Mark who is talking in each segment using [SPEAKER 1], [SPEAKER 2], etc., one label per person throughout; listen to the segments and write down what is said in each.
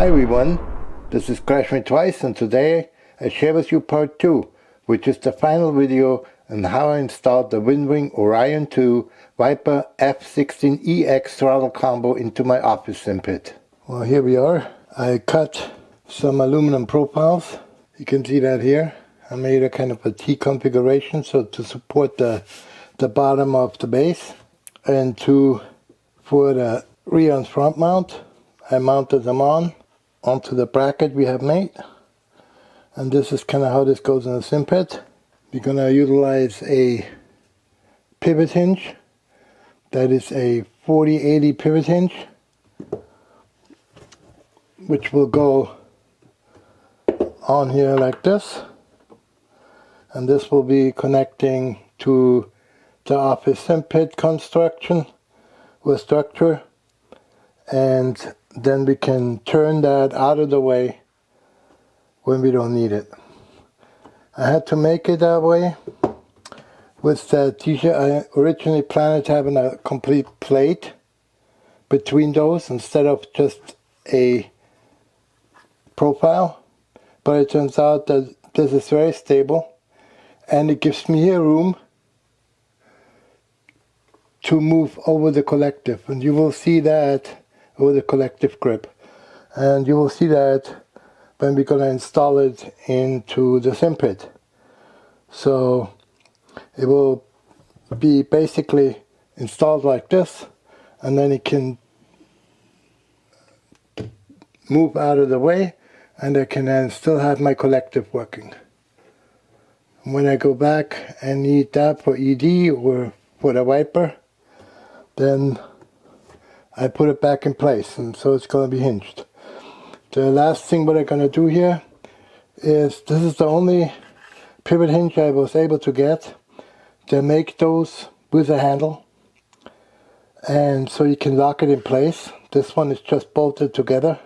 [SPEAKER 1] Hi everyone, this is Crash Me Twice, and today I share with you part 2, which is the final video on how I installed the WINWING Orion2 Viper F-16EX throttle combo into my office sim pit. Well, here we are. I cut some aluminum profiles. You can see that here. I made a kind of a T configuration so to support the bottom of the base, and for the rear and front mount I mounted them onto the bracket we have made, and this is kind of how this goes in the sim pit. We're going to utilize a pivot hinge that is a 4080 pivot hinge, which will go on here like this, and this will be connecting to the office sim pit construction with structure, and then we can turn that out of the way when we don't need it. I had to make it that way with the t-shirt. I originally planned having a complete plate between those instead of just a profile, but it turns out that this is very stable and it gives me here room to move over the collective, and you will see that over the collective grip, and you will see that when we're going to install it into the sim pit. So it will be basically installed like this, and then it can move out of the way, and I can then still have my collective working. When I go back and need that for ED or for the Viper, then I put it back in place, and so it's going to be hinged. The last thing what I'm going to do here is, this is the only pivot hinge I was able to get. They make those with a handle, and so you can lock it in place. This one is just bolted together.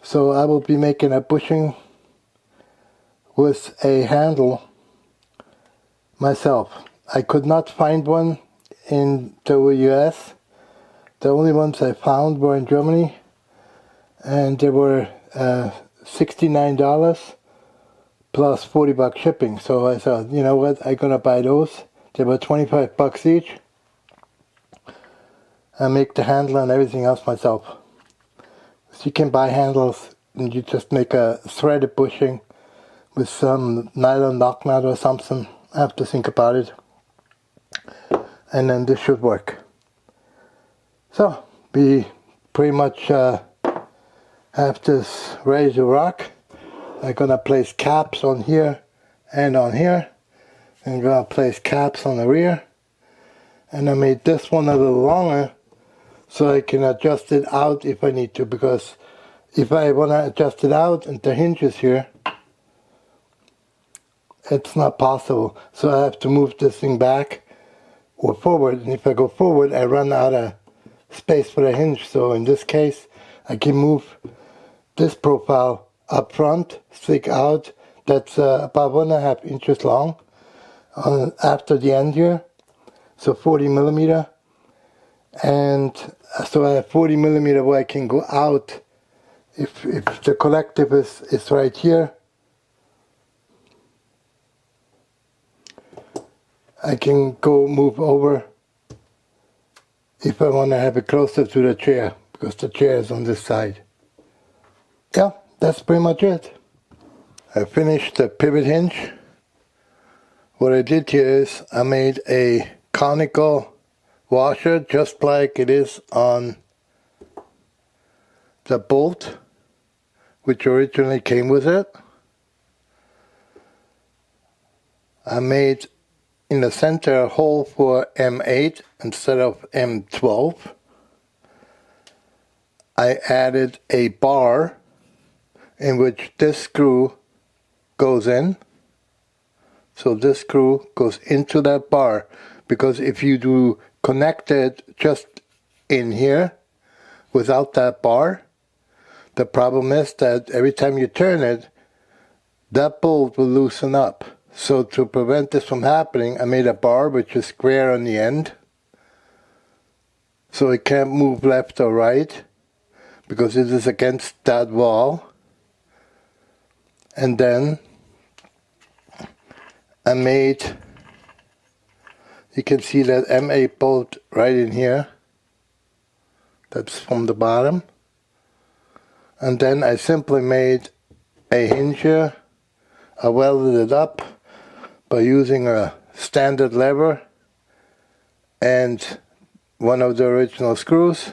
[SPEAKER 1] So I will be making a bushing with a handle myself. I could not find one in the US. The only ones I found were in Germany, and they were $69 plus $40 shipping. So I thought, you know what, I'm gonna buy those. They were $25 each, and make the handle and everything else myself. So you can buy handles and you just make a threaded bushing with some nylon lock nut or something. I have to think about it, and then this should work. So we pretty much have this ready to rock. I'm gonna place caps on here and on here, and I'm gonna place caps on the rear, and I made this one a little longer so I can adjust it out if I need to, because if I want to adjust it out and the hinge is here, it's not possible. So I have to move this thing back or forward, and if I go forward I run out of space for the hinge. So in this case I can move this profile up front, stick out. That's about 1.5 inches long after the end here, so 40 millimeter, and so I have 40 millimeter where I can go out if the collective is right here. I can go move over if I want to have it closer to the chair, because the chair is on this side. Yeah, that's pretty much it. I finished the pivot hinge. What I did here is I made a conical washer just like it is on the bolt which originally came with it. I made in the center a hole for M8 instead of M12. I added a bar in which this screw goes in. So this screw goes into that bar, because if you do connect it just in here without that bar, the problem is that every time you turn it, that bolt will loosen up. So to prevent this from happening, I made a bar which is square on the end, so it can't move left or right. because it is against that wall. And then I made, you can see that M8 bolt right in here. That's from the bottom. And then I simply made a hinge here. I welded it up by using a standard lever and one of the original screws,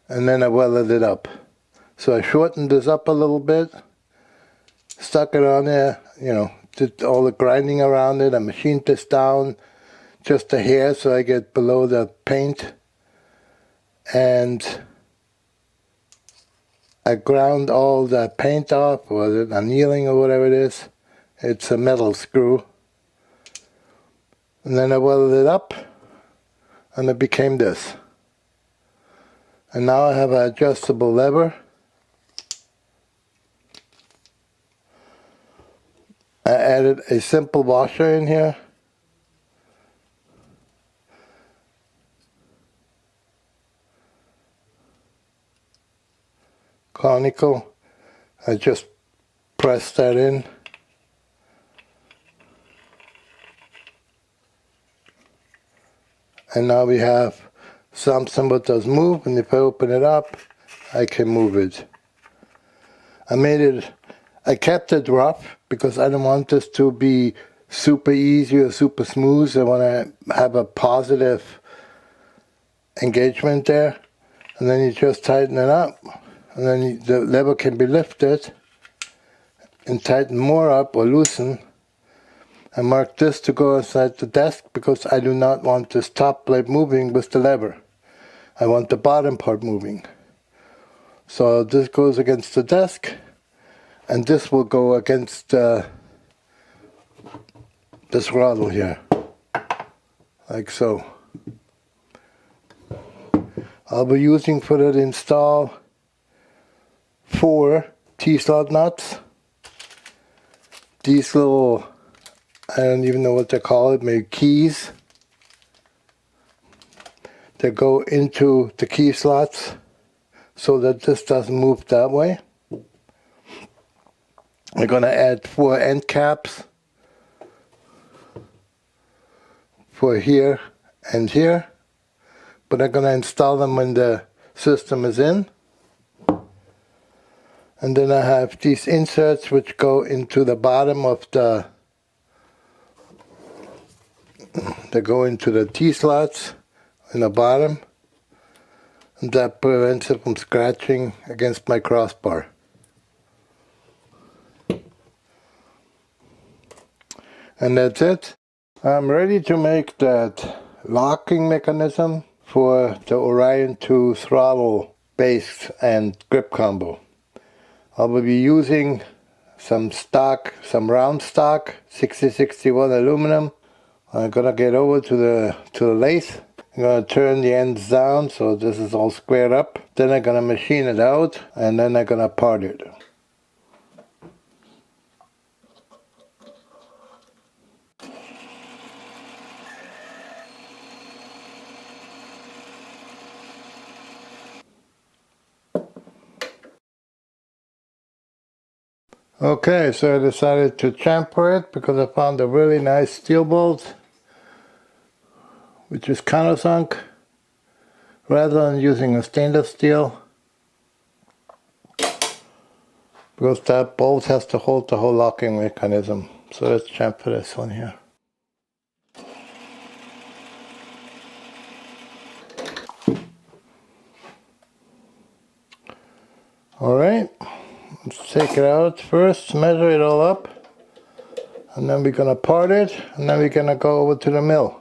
[SPEAKER 1] and then I welded it up. So I shortened this up a little bit, stuck it on there, you know, did all the grinding around it. I machined this down just a hair so I get below the paint, and I ground all the paint off, or the annealing or whatever it is. It's a metal screw. And then I welded it up, and it became this. And now I have an adjustable lever. I added a simple washer in here. Conical. I just press that in. And now we have something that does move, and if I open it up, I can move it. I kept it rough because I don't want this to be super easy or super smooth. I want to have a positive engagement there. And then you just tighten it up, and then the lever can be lifted and tighten more up or loosen. I mark this to go inside the desk because I do not want this top plate moving with the lever. I want the bottom part moving. So this goes against the desk, and this will go against this throttle here, like so. I'll be using for that install 4 T-slot nuts. These little, I don't even know what they call it, maybe keys. They go into the key slots so that this doesn't move that way. I'm going to add 4 end caps for here and here, but I'm going to install them when the system is in. And then I have these inserts which go into the bottom of they go into the T-slots in the bottom, and that prevents it from scratching against my crossbar. And that's it. I'm ready to make that locking mechanism for the Orion2 throttle base and grip combo. I will be using some round stock 6061 aluminum. I'm gonna get over to the lathe. I'm gonna turn the ends down so this is all squared up. Then I'm gonna machine it out, and then I'm gonna part it. Okay, so I decided to chamfer it because I found a really nice steel bolt, which is countersunk, rather than using a stainless steel, because that bolt has to hold the whole locking mechanism. So let's chamfer this one here. Alright, let's take it out first, measure it all up, and then we're going to part it, and then we're going to go over to the mill.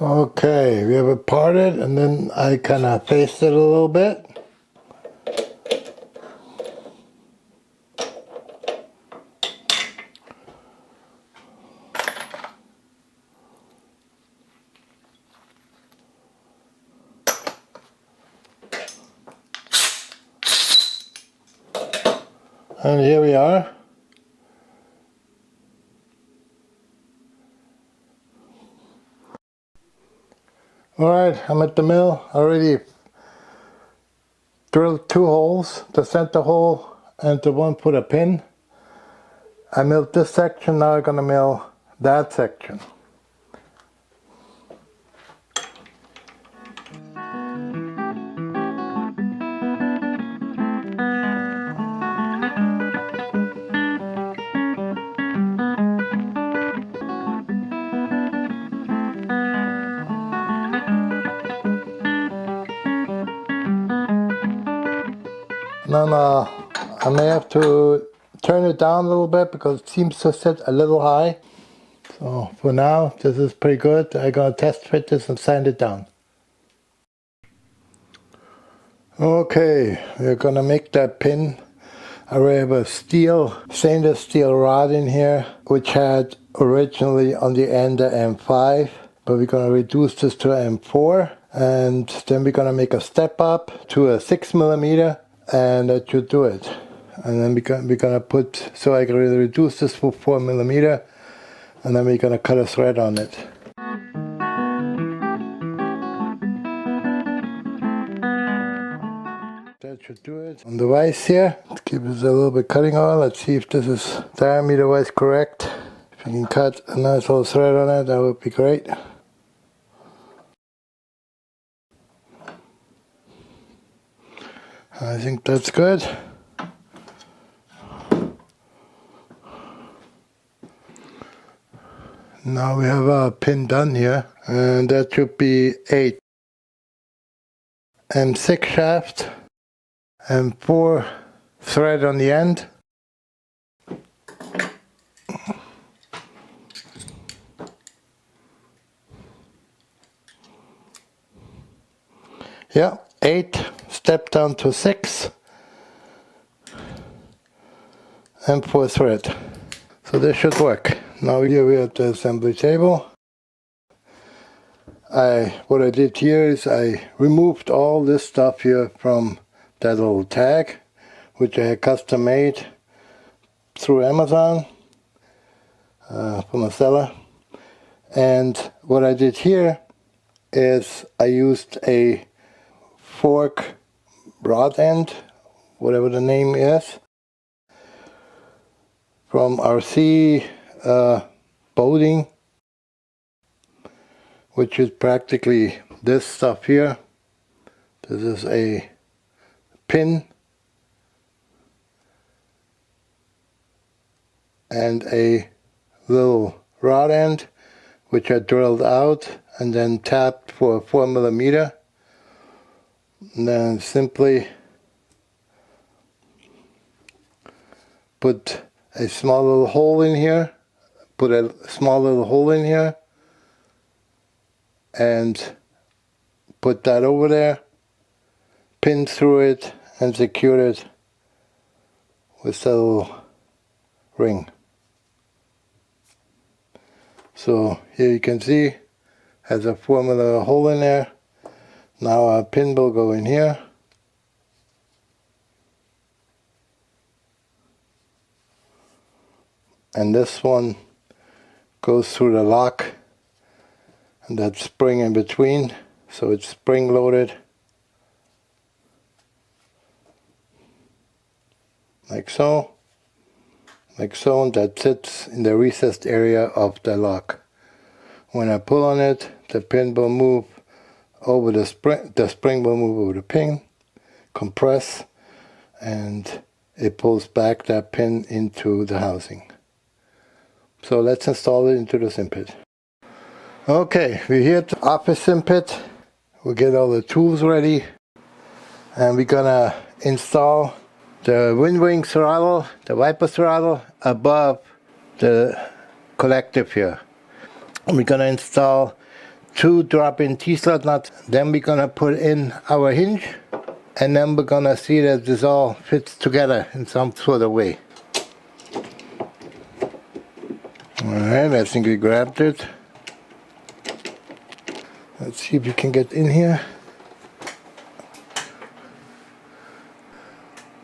[SPEAKER 1] Okay, we have it parted, and then I kind of faced it a little bit. And here we are. Alright, I'm at the mill. I already drilled 2 holes, the center hole and the one for the pin. I milled this section, now I'm gonna mill that section. Now I may have to turn it down a little bit because it seems to sit a little high. So for now, this is pretty good. I'm gonna test fit this and sand it down. Okay, we're gonna make that pin. I already have a stainless steel rod in here, which had originally on the end a M5, but we're gonna reduce this to M4, and then we're gonna make a step up to a 6mm, and that should do it. And then we're gonna put, so I can reduce this for 4mm, and then we're gonna cut a thread on it. That should do it. On the vise here, let's give this a little bit cutting oil. Let's see if this is diameter wise correct. If you can cut a nice little thread on it, that would be great. I think that's good. Now we have our pin done here, and that should be 8 M6 shaft and 4 thread on the end. Yeah, 8, step down to 6 and 4 thread. So this should work. Now here we're at the assembly table. What I did here is I removed all this stuff here from that little tag, which I had custom made through Amazon from a seller. And what I did here is I used a fork rod end, whatever the name is, from RC boating, which is practically this stuff here. This is a pin and a little rod end, which I drilled out and then tapped for a 4mm. And then simply put a small little hole in here, and put that over there, pin through it and secure it with a little ring. So here you can see has a 4mm hole in there. Now our pin will go in here. And this one goes through the lock and that spring in between, so it's spring loaded like so, and that sits in the recessed area of the lock. When I pull on it, the pin will move over the spring will move over the pin, compress, and it pulls back that pin into the housing. So let's install it into the sim pit. Okay, we're here at the office sim pit. We'll get all the tools ready, and we're gonna install the WINWING throttle, the wiper throttle, above the collective here. And we're gonna install 2 drop-in T-slot nuts. Then we're gonna put in our hinge, and then we're gonna see that this all fits together in some sort of way. Alright, I think we grabbed it. Let's see if you can get in here.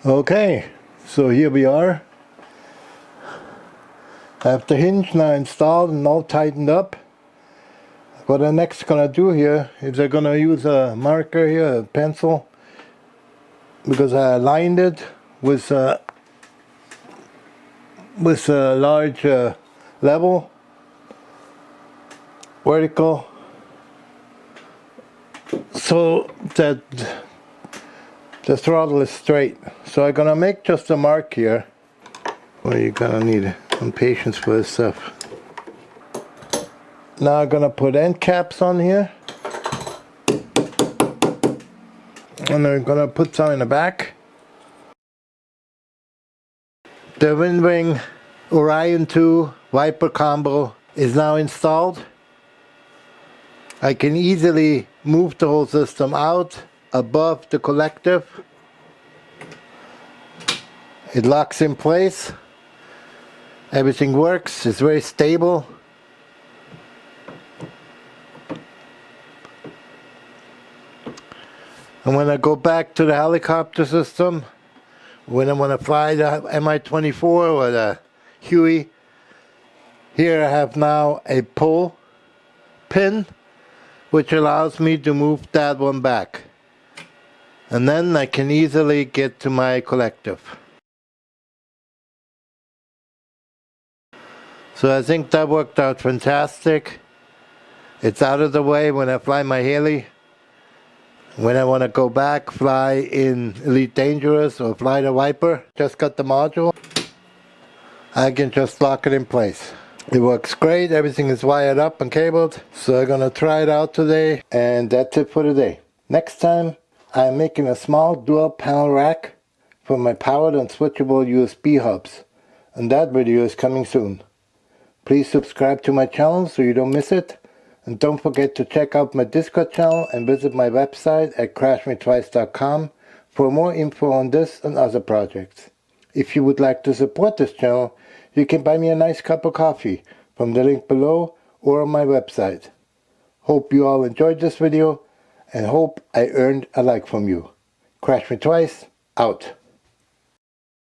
[SPEAKER 1] Okay, so here we are. I have the hinge now installed and all tightened up. What I'm next gonna do here is I'm gonna use a marker here, a pencil, because I aligned it with a large level, vertical, so that the throttle is straight. So I'm gonna make just a mark here. Well, you're gonna need some patience for this stuff. Now I'm gonna put end caps on here, and I'm gonna put some in the back. The WINWING Orion2 Viper combo is now installed. I can easily move the whole system out above the collective. It locks in place. Everything works. It's very stable. And when I go back to the helicopter system, when I want to fly the Mi-24 or the Huey, here I have now a pull pin which allows me to move that one back. And then I can easily get to my collective. So I think that worked out fantastic. It's out of the way when I fly my heli. When I want to go back, fly in Elite Dangerous or fly the Viper, just got the module, I can just lock it in place. It works great, everything is wired up and cabled, so I'm gonna try it out today, and that's it for today. Next time, I'm making a small dual panel rack for my powered and switchable USB hubs, and that video is coming soon. Please subscribe to my channel so you don't miss it. And don't forget to check out my Discord channel and visit my website at crashmetwice.com for more info on this and other projects. If you would like to support this channel, you can buy me a nice cup of coffee from the link below or on my website. Hope you all enjoyed this video and hope I earned a like from you. Crash Me Twice, out.